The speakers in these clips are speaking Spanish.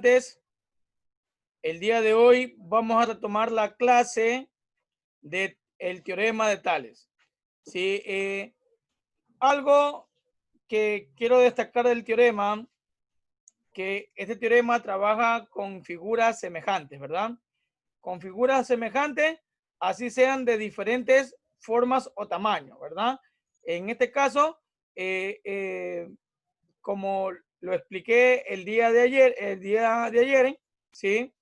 estudiantes, el día de hoy vamos a retomar la clase del teorema de Tales. ¿Sí? Algo que quiero destacar del teorema, que este teorema trabaja con figuras semejantes, ¿verdad? Con figuras semejantes, así sean de diferentes formas o tamaños, ¿verdad? En este caso, como lo expliqué el día de ayer, ¿sí?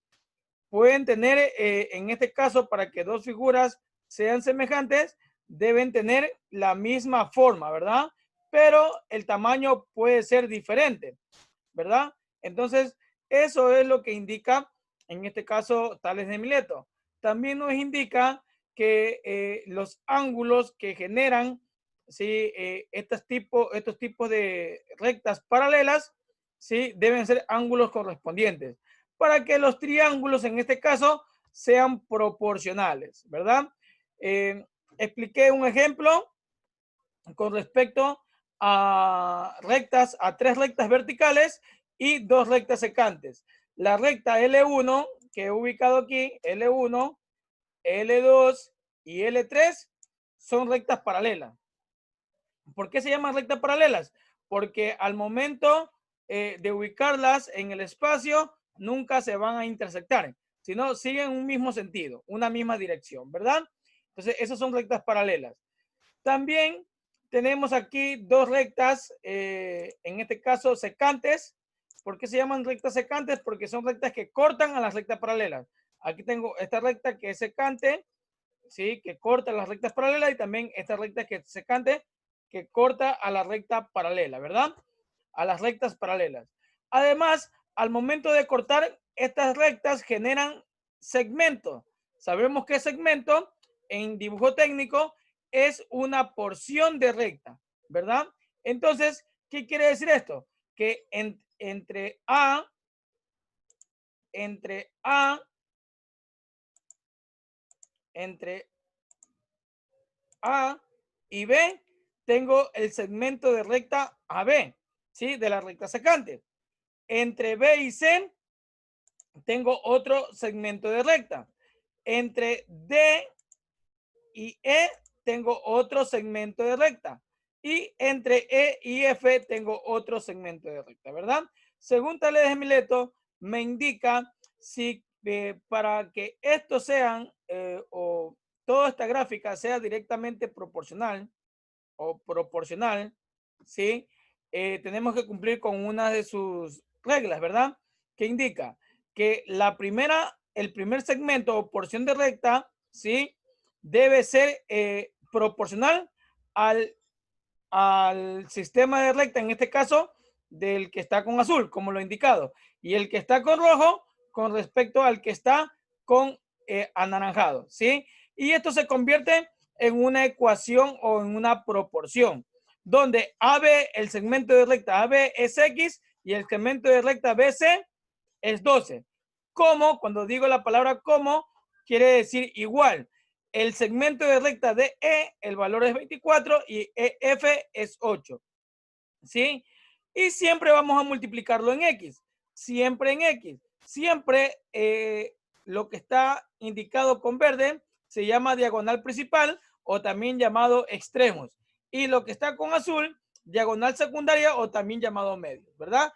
Pueden tener, en este caso, para que dos figuras sean semejantes, deben tener la misma forma, ¿verdad? Pero el tamaño puede ser diferente, ¿verdad? Entonces, eso es lo que indica, en este caso, Tales de Mileto. También nos indica que los ángulos que generan, ¿sí? Estos tipos de rectas paralelas, ¿sí? Deben ser ángulos correspondientes para que los triángulos, en este caso, sean proporcionales, ¿verdad? Expliqué un ejemplo con respecto a tres rectas verticales y dos rectas secantes. La recta L1, que he ubicado aquí, L1, L2 y L3, son rectas paralelas. ¿Por qué se llaman rectas paralelas? Porque al momento de ubicarlas en el espacio, nunca se van a intersectar, sino siguen un mismo sentido, una misma dirección, ¿verdad? Entonces, esas son rectas paralelas. También tenemos aquí dos rectas, en este caso secantes. ¿Por qué se llaman rectas secantes? Porque son rectas que cortan a las rectas paralelas. Aquí tengo esta recta que es secante, ¿sí? Que corta las rectas paralelas, y también esta recta que es secante, que corta a la recta paralela, ¿verdad? A las rectas paralelas. Además, al momento de cortar, estas rectas generan segmentos. Sabemos que segmento en dibujo técnico es una porción de recta, ¿verdad? Entonces, ¿qué quiere decir esto? Que entre A y B, tengo el segmento de recta AB, ¿sí? De la recta secante. Entre B y C, tengo otro segmento de recta. Entre D y E, tengo otro segmento de recta. Y entre E y F, tengo otro segmento de recta, ¿verdad? Según Tales de Mileto, me indica si para que estos sean, o toda esta gráfica sea directamente proporcional, ¿sí? Tenemos que cumplir con una de sus reglas, ¿verdad? Que indica que el primer segmento o porción de recta, ¿sí? Debe ser proporcional al sistema de recta, en este caso, del que está con azul, como lo he indicado, y el que está con rojo con respecto al que está con anaranjado, ¿sí? Y esto se convierte en una ecuación o en una proporción, donde AB, el segmento de recta AB es X y el segmento de recta BC es 12. Como, cuando digo la palabra como, quiere decir igual. El segmento de recta de E, el valor es 24 y EF es 8. ¿Sí? Y siempre vamos a multiplicarlo en X. Siempre en X. Siempre lo que está indicado con verde se llama diagonal principal o también llamado extremos. Y lo que está con azul, diagonal secundaria o también llamado medio, ¿verdad?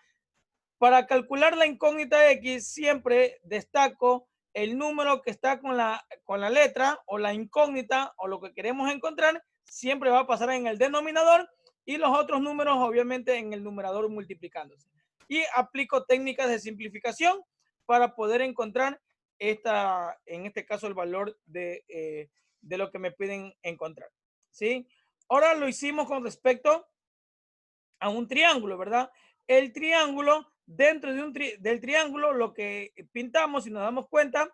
Para calcular la incógnita X, siempre destaco el número que está con la letra o la incógnita o lo que queremos encontrar, siempre va a pasar en el denominador y los otros números obviamente en el numerador multiplicándose. Y aplico técnicas de simplificación para poder encontrar en este caso el valor de lo que me piden encontrar. ¿Sí? Ahora lo hicimos con respecto a un triángulo, ¿verdad? El triángulo, dentro del triángulo, lo que pintamos, si nos damos cuenta,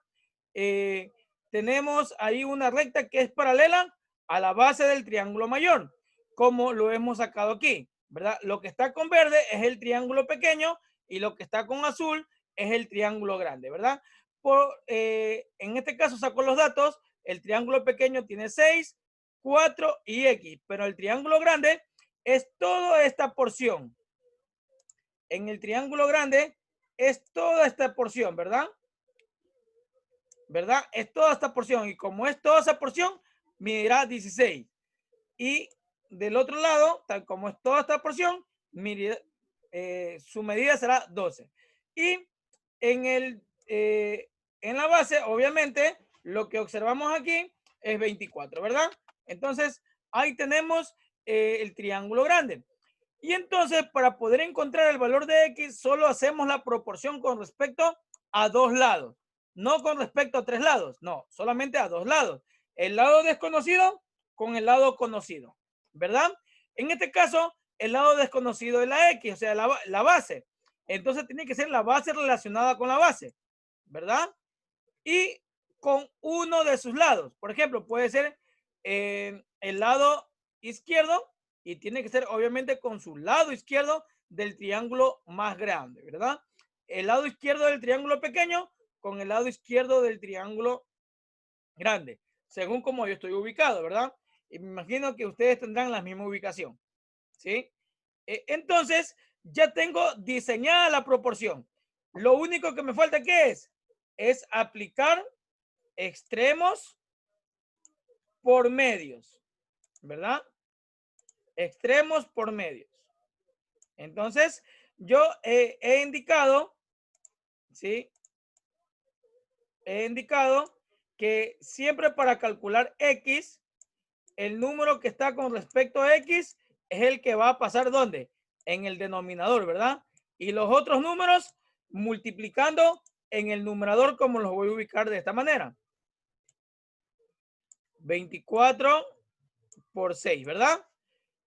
tenemos ahí una recta que es paralela a la base del triángulo mayor, como lo hemos sacado aquí, ¿verdad? Lo que está con verde es el triángulo pequeño y lo que está con azul es el triángulo grande, ¿verdad? En este caso saco los datos, el triángulo pequeño tiene 6, 4 y X, pero el triángulo grande es toda esta porción. En el triángulo grande es toda esta porción, ¿verdad? ¿Verdad? Es toda esta porción. Y como es toda esa porción, medirá 16. Y del otro lado, tal como es toda esta porción, su medida será 12. Y en la base, obviamente, lo que observamos aquí es 24, ¿verdad? Entonces, ahí tenemos el triángulo grande. Y entonces, para poder encontrar el valor de X, solo hacemos la proporción con respecto a dos lados. No con respecto a tres lados, no, solamente a dos lados. El lado desconocido con el lado conocido, ¿verdad? En este caso, el lado desconocido es la X, o sea, la base. Entonces, tiene que ser la base relacionada con la base, ¿verdad? Y con uno de sus lados. Por ejemplo, puede ser el lado izquierdo y tiene que ser obviamente con su lado izquierdo del triángulo más grande, ¿verdad? El lado izquierdo del triángulo pequeño con el lado izquierdo del triángulo grande, según como yo estoy ubicado, ¿verdad? Y me imagino que ustedes tendrán la misma ubicación, ¿sí? Entonces, ya tengo diseñada la proporción. Lo único que me falta, ¿qué es? Es aplicar extremos por medios, ¿verdad? Extremos por medios. Entonces, yo he indicado, ¿sí? He indicado que siempre para calcular X, el número que está con respecto a X es el que va a pasar ¿dónde? En el denominador, ¿verdad? Y los otros números multiplicando en el numerador, como los voy a ubicar de esta manera. 24 por 6, ¿verdad?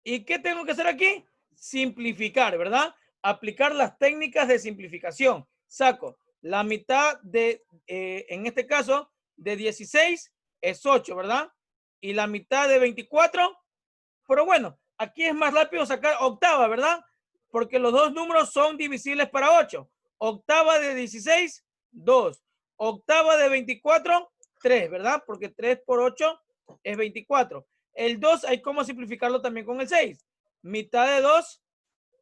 ¿Y qué tengo que hacer aquí? Simplificar, ¿verdad? Aplicar las técnicas de simplificación. Saco la mitad de, en este caso, de 16 es 8, ¿verdad? Y la mitad de 24, pero bueno, aquí es más rápido sacar octava, ¿verdad? Porque los dos números son divisibles para 8. Octava de 16, 2. Octava de 24, 3, ¿verdad? Porque 3 por 8 es 24. El 2 hay como simplificarlo también con el 6. Mitad de 2,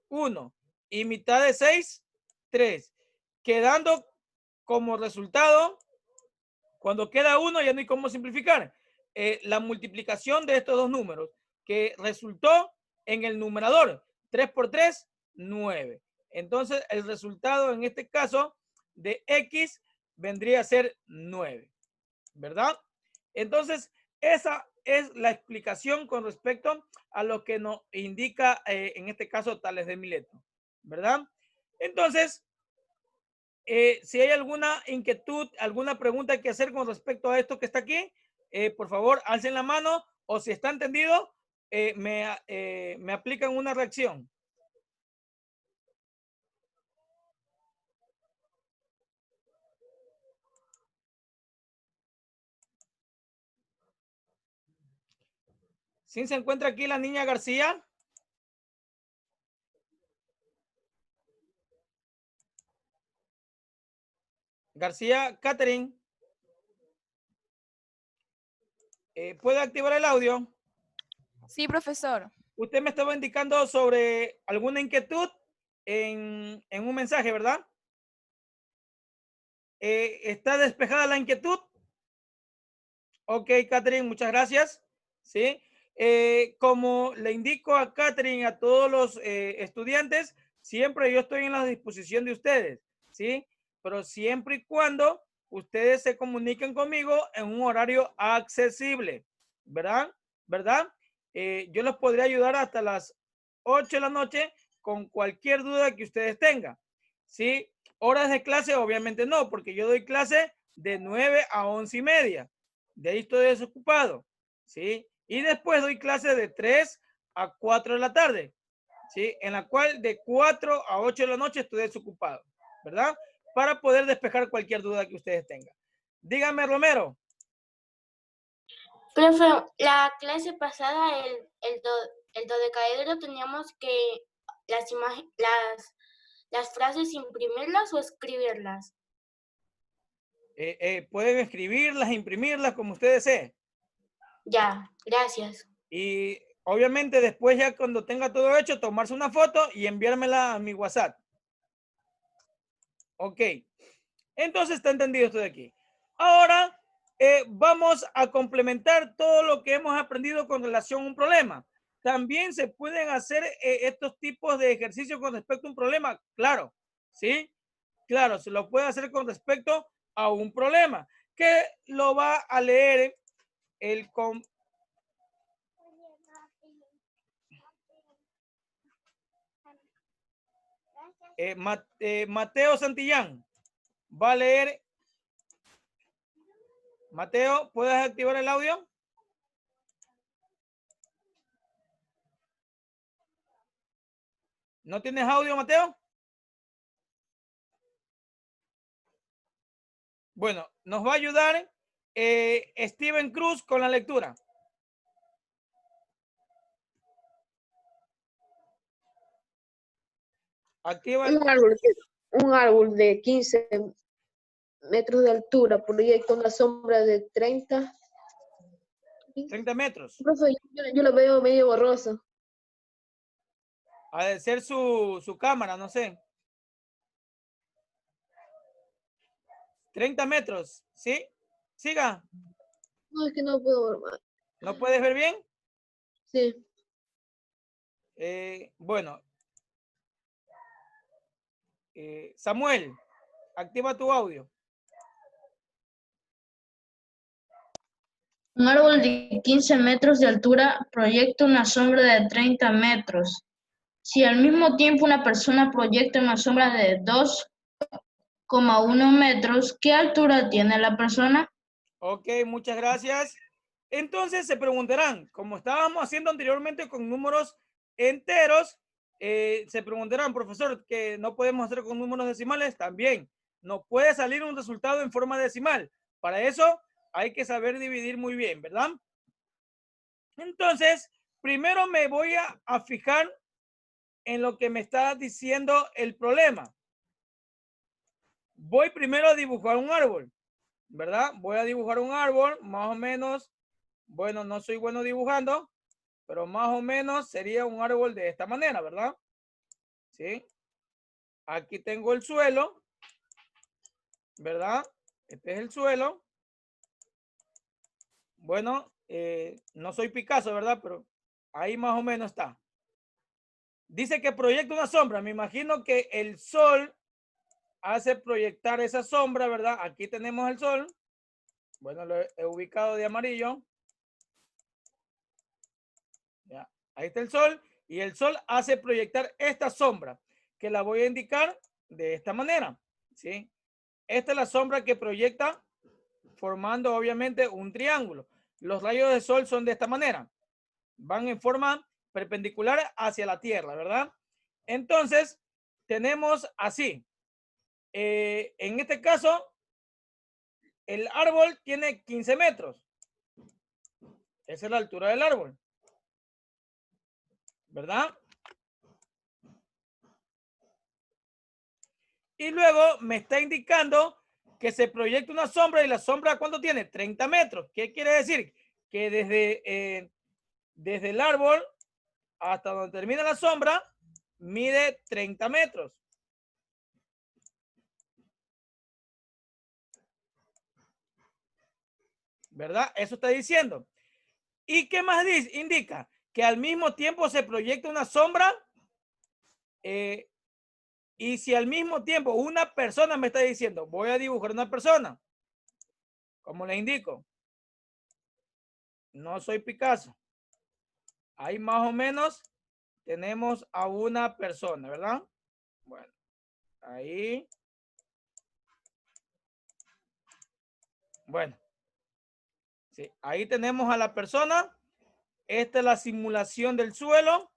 1. Y mitad de 6, 3. Quedando como resultado, cuando queda 1 ya no hay cómo simplificar. La multiplicación de estos dos números que resultó en el numerador. 3 por 3, 9. Entonces, el resultado en este caso de X vendría a ser 9, ¿verdad? Entonces, esa es la explicación con respecto a lo que nos indica, en este caso, Tales de Mileto, ¿verdad? Entonces, si hay alguna inquietud, alguna pregunta que hacer con respecto a esto que está aquí, por favor, alcen la mano o si está entendido, me aplican una reacción. ¿Sí se encuentra aquí la niña García? García Catherine. ¿Puede activar el audio? Sí, profesor. Usted me estaba indicando sobre alguna inquietud en un mensaje, ¿verdad? ¿Está despejada la inquietud? Ok, Catherine, muchas gracias. ¿Sí? Como le indico a Catherine, a todos los estudiantes, siempre yo estoy en la disposición de ustedes, ¿sí? Pero siempre y cuando ustedes se comuniquen conmigo en un horario accesible, ¿verdad? ¿Verdad? Yo los podría ayudar hasta las 8 de la noche con cualquier duda que ustedes tengan, ¿sí? Horas de clase, obviamente no, porque yo doy clase de 9 a 11:30. De ahí estoy desocupado, ¿sí? Y después doy clase de 3 a 4 de la tarde, ¿sí? En la cual de 4 a 8 de la noche estoy desocupado, ¿verdad? Para poder despejar cualquier duda que ustedes tengan. Dígame, Romero. Profe, la clase pasada, el dodecaedro, teníamos que las frases imprimirlas o escribirlas. Pueden escribirlas, imprimirlas, como ustedes deseen. Ya, gracias. Y obviamente después ya cuando tenga todo hecho, tomarse una foto y enviármela a mi WhatsApp. Ok. Entonces está entendido esto de aquí. Ahora vamos a complementar todo lo que hemos aprendido con relación a un problema. También se pueden hacer estos tipos de ejercicios con respecto a un problema. Claro, ¿sí? Claro, se lo puede hacer con respecto a un problema. Que lo va a leer el... Mateo Santillán va a leer. Mateo, ¿puedes activar el audio? ¿No tienes audio, Mateo? Bueno, nos va a ayudar Steven Cruz con la lectura. Activa. Un árbol de 15 metros de altura proyecta una sombra de 30 metros. Profe, yo lo veo medio borroso. Ha de ser su cámara, no sé. 30 metros, ¿sí? Siga. No, es que no puedo ver más. ¿No puedes ver bien? Sí. Bueno. Samuel, activa tu audio. Un árbol de 15 metros de altura proyecta una sombra de 30 metros. Si al mismo tiempo una persona proyecta una sombra de 2,1 metros, ¿qué altura tiene la persona? Ok, muchas gracias. Entonces se preguntarán, como estábamos haciendo anteriormente con números enteros, se preguntarán, profesor, que no podemos hacer con números decimales. También no puede salir un resultado en forma decimal. Para eso hay que saber dividir muy bien, ¿verdad? Entonces, primero me voy a fijar en lo que me está diciendo el problema. Voy primero a dibujar un árbol, ¿verdad? Voy a dibujar un árbol, más o menos. Bueno, no soy bueno dibujando, pero más o menos sería un árbol de esta manera, ¿verdad? ¿Sí? Aquí tengo el suelo, ¿verdad? Este es el suelo. Bueno, no soy Picasso, ¿verdad? Pero ahí más o menos está. Dice que proyecta una sombra. Me imagino que el sol hace proyectar esa sombra, ¿verdad? Aquí tenemos el sol. Bueno, lo he ubicado de amarillo. Ya. Ahí está el sol. Y el sol hace proyectar esta sombra, que la voy a indicar de esta manera. ¿Sí? Esta es la sombra que proyecta, formando obviamente un triángulo. Los rayos del sol son de esta manera. Van en forma perpendicular hacia la Tierra, ¿verdad? Entonces, tenemos así. En este caso, el árbol tiene 15 metros. Esa es la altura del árbol, ¿verdad? Y luego me está indicando que se proyecta una sombra, y la sombra, ¿cuánto tiene? 30 metros. ¿Qué quiere decir? Que desde el árbol hasta donde termina la sombra mide 30 metros. ¿Verdad? Eso está diciendo. ¿Y qué más dice? Indica que al mismo tiempo se proyecta una sombra. Y si al mismo tiempo una persona me está diciendo, voy a dibujar una persona, como le indico, no soy Picasso. Ahí más o menos tenemos a una persona, ¿verdad? Bueno, ahí. Bueno, sí, ahí tenemos a la persona. Esta es la simulación del suelo.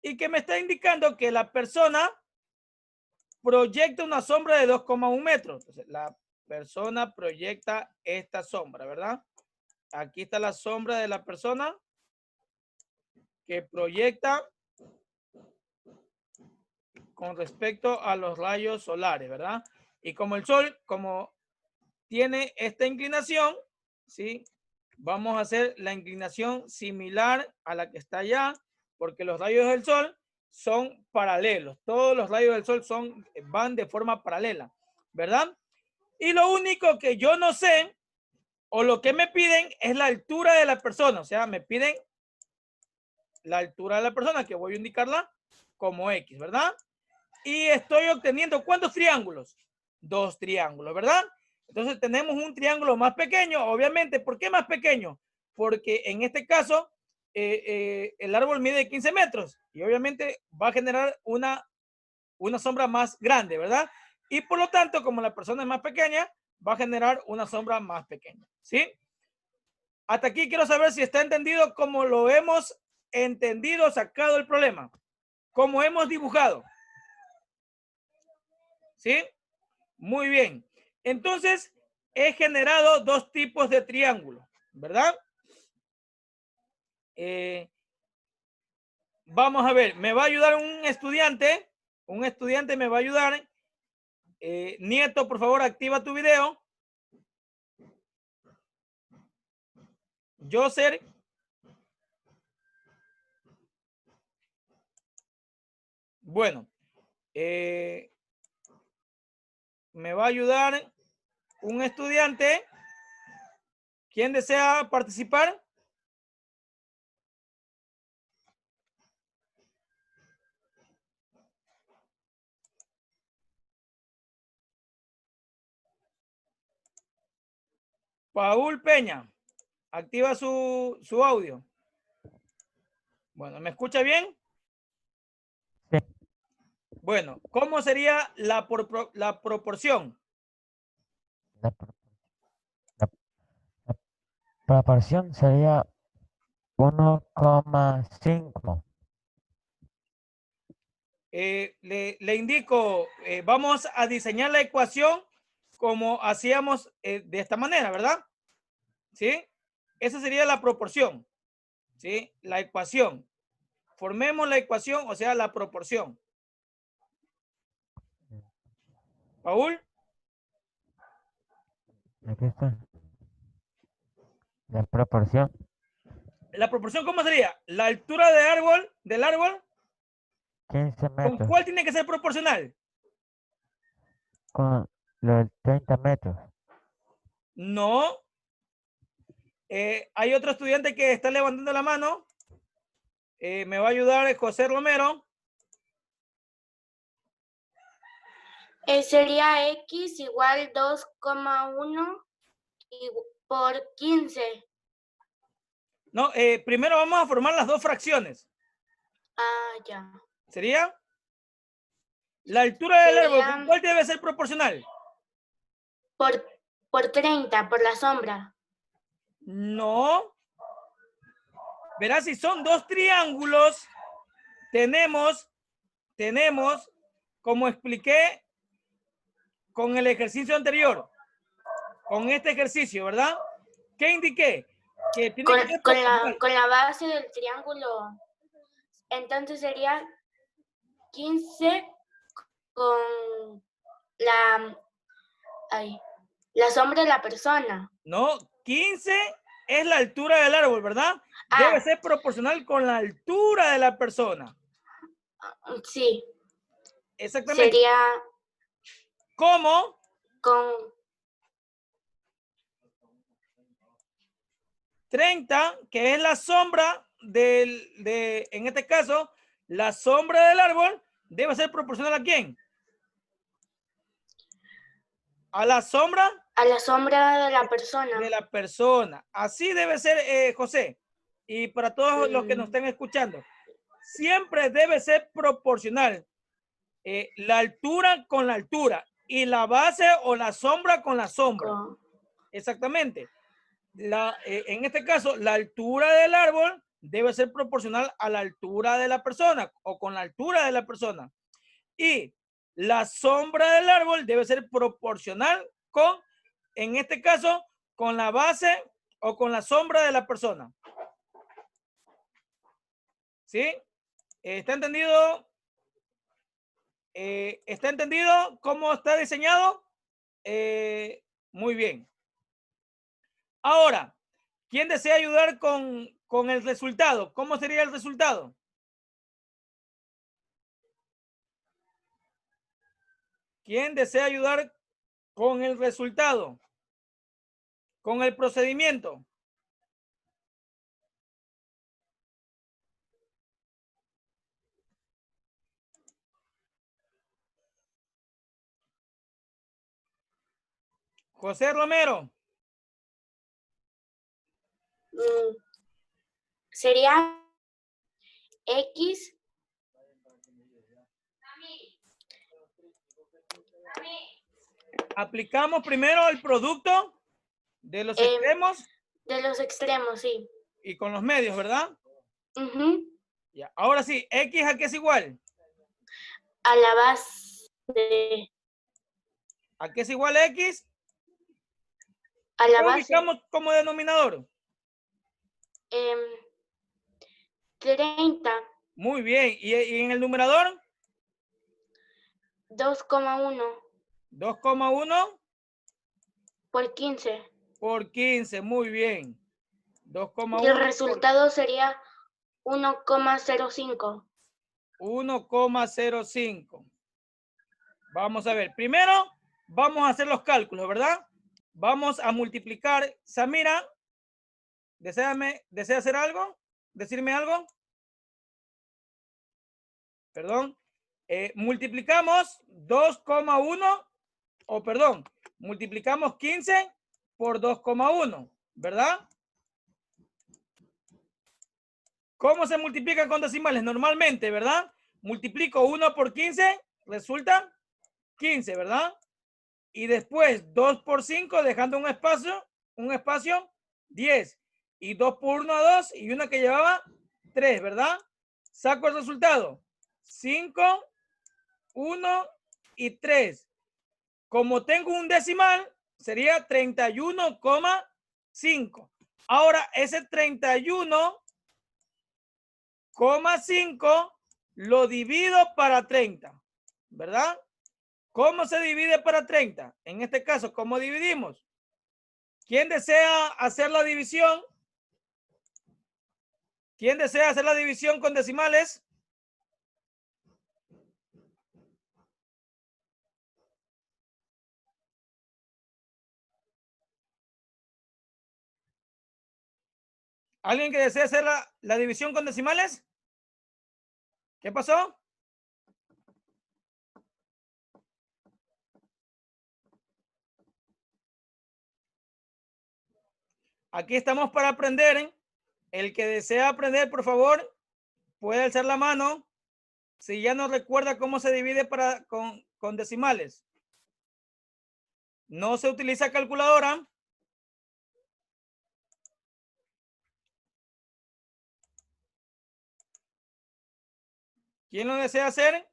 Y que me está indicando que la persona proyecta una sombra de 2,1 metros. Entonces, la persona proyecta esta sombra, ¿verdad? Aquí está la sombra de la persona que proyecta con respecto a los rayos solares, ¿verdad? Y como el sol, como tiene esta inclinación, ¿sí? Vamos a hacer la inclinación similar a la que está allá, porque los rayos del sol son paralelos. Todos los rayos del sol van de forma paralela, ¿verdad? Y lo único que yo no sé, o lo que me piden, es la altura de la persona. O sea, me piden la altura de la persona, que voy a indicarla como X, ¿verdad? Y estoy obteniendo, ¿cuántos triángulos? 2 triángulos, ¿verdad? Entonces tenemos un triángulo más pequeño, obviamente. ¿Por qué más pequeño? Porque en este caso, el árbol mide 15 metros y obviamente va a generar una sombra más grande, ¿verdad? Y por lo tanto, como la persona es más pequeña, va a generar una sombra más pequeña, ¿sí? Hasta aquí quiero saber si está entendido como lo hemos entendido, sacado el problema, como hemos dibujado. ¿Sí? Muy bien. Entonces, he generado 2 tipos de triángulos, ¿verdad? Vamos a ver, me va a ayudar un estudiante. Un estudiante me va a ayudar. Nieto, por favor, activa tu video. Joser. Bueno, me va a ayudar un estudiante. ¿Quién desea participar? Paul Peña, activa su audio. Bueno, ¿me escucha bien? Sí. Bueno, ¿cómo sería la proporción? La, la- la proporción sería 1,5. Le indico, vamos a diseñar la ecuación como hacíamos de esta manera, ¿verdad? ¿Sí? Esa sería la proporción, ¿sí? La ecuación. Formemos la ecuación, o sea, la proporción. Paul. Aquí está. La proporción. La proporción, ¿cómo sería? La altura del árbol, 15 ¿con metros cuál tiene que ser proporcional? con los 30 metros. No. Hay otro estudiante que está levantando la mano. Me va a ayudar José Romero. Sería X igual 2,1 por 15. No, primero vamos a formar las 2 fracciones. Ah, ya. ¿Sería? La altura del árbol, Sería ¿cuál debe ser proporcional? por 30, por la sombra. No. Verás, si son 2 triángulos, tenemos, como expliqué con el ejercicio anterior, con este ejercicio, ¿verdad? ¿Qué indiqué? Que tiene que ser proporcional. Con la base del triángulo, entonces sería 15 con la, la sombra de la persona. No, 15 es la altura del árbol, ¿verdad? Debe ser proporcional con la altura de la persona. Sí. Exactamente. Sería ¿Cómo? con 30, que es la sombra en este caso, la sombra del árbol debe ser proporcional ¿a quién? A la sombra de la persona. de la persona. Así debe ser, José. Y para todos los que nos estén escuchando, siempre debe ser proporcional. La altura con la altura y la base o la sombra con la sombra. Exactamente. En este caso, la altura del árbol debe ser proporcional a la altura de la persona o con la altura de la persona. Y la sombra del árbol debe ser proporcional con, en este caso, con la base o con la sombra de la persona. ¿Sí? ¿Está entendido? ¿Está entendido cómo está diseñado? Muy bien. Ahora, ¿quién desea ayudar con el resultado? ¿Cómo sería el resultado? ¿Quién desea ayudar con el resultado? Con el procedimiento. José Romero. Sería X Aplicamos primero el producto de los extremos de los extremos, sí. y con los medios, ¿verdad? Ujú. Ya. Ahora sí, X ¿a qué es igual? A la base de, ¿A qué es igual X? a la ¿Qué base ubicamos como denominador? 30, Muy bien. ¿Y en el numerador? 2,1 2,1 por 15. por 15. Muy bien. Y 2,1 el por resultado sería 1,05. 1,05. Vamos a ver. Primero, vamos a hacer los cálculos, ¿verdad? Vamos a multiplicar. Samira, ¿desea hacer algo? ¿Decirme algo? Perdón. Multiplicamos 2,1, o perdón, multiplicamos 15 por 2,1, ¿verdad? ¿Cómo se multiplica con decimales? Normalmente, ¿verdad? Multiplico 1 por 15, resulta 15, ¿verdad? Y después 2 por 5, dejando un espacio, 10. Y 2 por 1, 2, y una que llevaba 3, ¿verdad? Saco el resultado. 5, 1 y 3. Como tengo un decimal, sería 31,5. Ahora, ese 31,5 lo divido para 30, ¿verdad? ¿Cómo se divide para 30? En este caso, ¿cómo dividimos? ¿Quién desea hacer la división? ¿Quién desea hacer la división con decimales? ¿Alguien que desea hacer la división con decimales? ¿Qué pasó? Aquí estamos para aprender, ¿eh? El que desea aprender, por favor, puede alzar la mano si ya no recuerda cómo se divide con decimales. No se utiliza calculadora. ¿Quién lo desea hacer?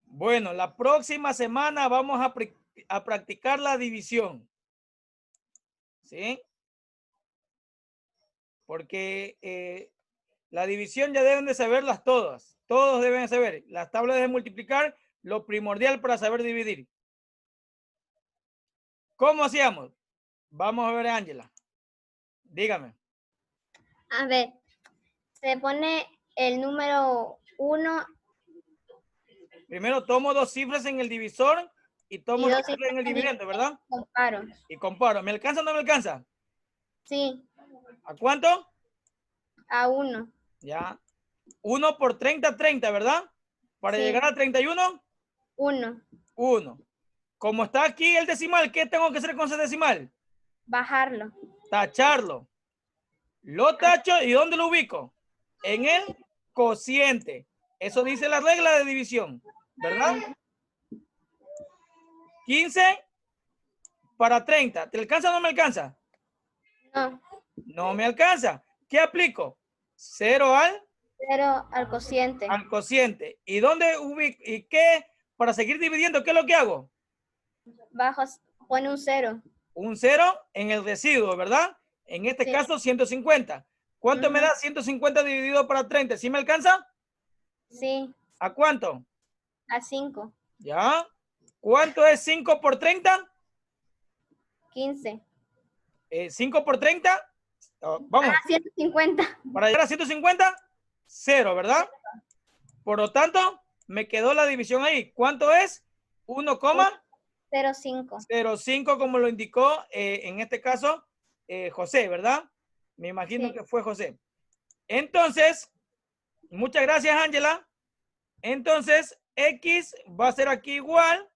Bueno, la próxima semana vamos a practicar la división. ¿Sí? Porque la división ya deben de saberlas todas. Todos deben saber. Las tablas de multiplicar, lo primordial para saber dividir. ¿Cómo hacíamos? Vamos a ver, Ángela. Dígame. A ver, se pone el número 1 Primero tomo dos cifras en el divisor y tomo Y dos dos cifras en el cifras en el dividendo, ¿verdad? comparo. Y comparo. ¿Me alcanza o no me alcanza? Sí, ¿A cuánto? a 1. Ya. 1 por 30, 30, ¿verdad? Para Sí. llegar a 31, 1. 1. Como está aquí el decimal, ¿qué tengo que hacer con ese decimal? Bajarlo. Tacharlo. Lo tacho y ¿dónde lo ubico? En el cociente. Eso dice la regla de división, ¿verdad? 15 para 30. ¿Te alcanza o no me alcanza? No, No me alcanza. ¿Qué aplico? 0 al 0 al cociente. cociente. ¿Y dónde ubico? ¿Y qué? Para seguir dividiendo, ¿qué es lo que hago? Pone un 0. Un 0 en el residuo, ¿verdad? En este Sí. caso, 150. ¿Cuánto me da 150 dividido para 30? ¿Sí me alcanza? Sí, ¿A cuánto? a 5. ¿Ya? ¿Cuánto es 5 por 30? 15. 5 por 30. Vamos, 150. para llegar a 150, 0, ¿verdad? Por lo tanto, me quedó la división ahí. ¿Cuánto es? 1,05, 0,5. como lo indicó en este caso José, ¿verdad? Me imagino Sí. que fue José. Entonces, muchas gracias, Ángela. Entonces, X va a ser aquí igual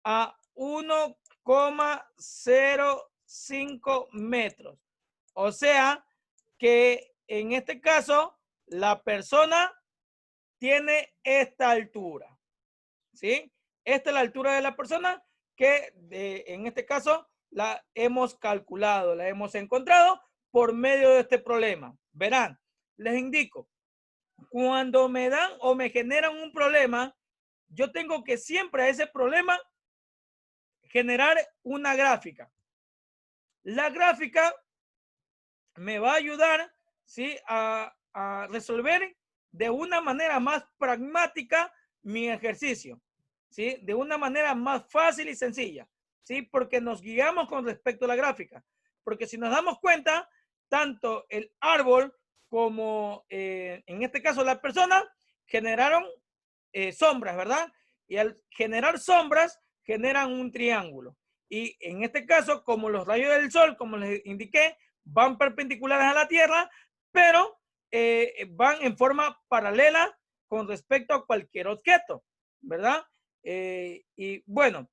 a 1,05 metros. O sea que en este caso, la persona tiene esta altura. ¿Sí? Esta es la altura de la persona que en este caso la hemos calculado, la hemos encontrado por medio de este problema. Verán, les indico, cuando me dan o me generan un problema, yo tengo que siempre a ese problema generar una gráfica. La gráfica me va a ayudar, ¿sí?, a resolver de una manera más pragmática mi ejercicio, ¿sí? De una manera más fácil y sencilla, ¿sí? Porque nos guiamos con respecto a la gráfica. Porque si nos damos cuenta, tanto el árbol como en este caso la persona generaron sombras, ¿verdad? Y al generar sombras, generan un triángulo. Y en este caso, como los rayos del sol, como les indiqué, van perpendiculares a la Tierra, pero van en forma paralela con respecto a cualquier objeto, ¿verdad? Y bueno,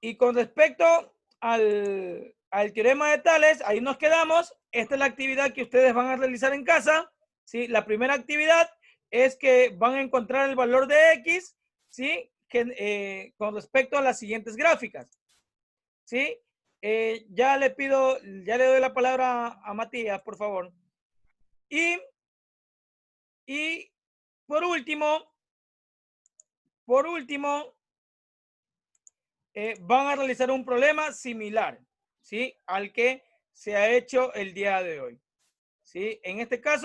y con respecto al teorema de Tales, ahí nos quedamos. Esta es la actividad que ustedes van a realizar en casa, ¿sí? La primera actividad es que van a encontrar el valor de X, ¿sí? Con respecto a las siguientes gráficas, ¿sí? Ya le doy la palabra a Matías, por favor. Y por último, van a realizar un problema similar, ¿sí?, al que se ha hecho el día de hoy, ¿sí? En este caso,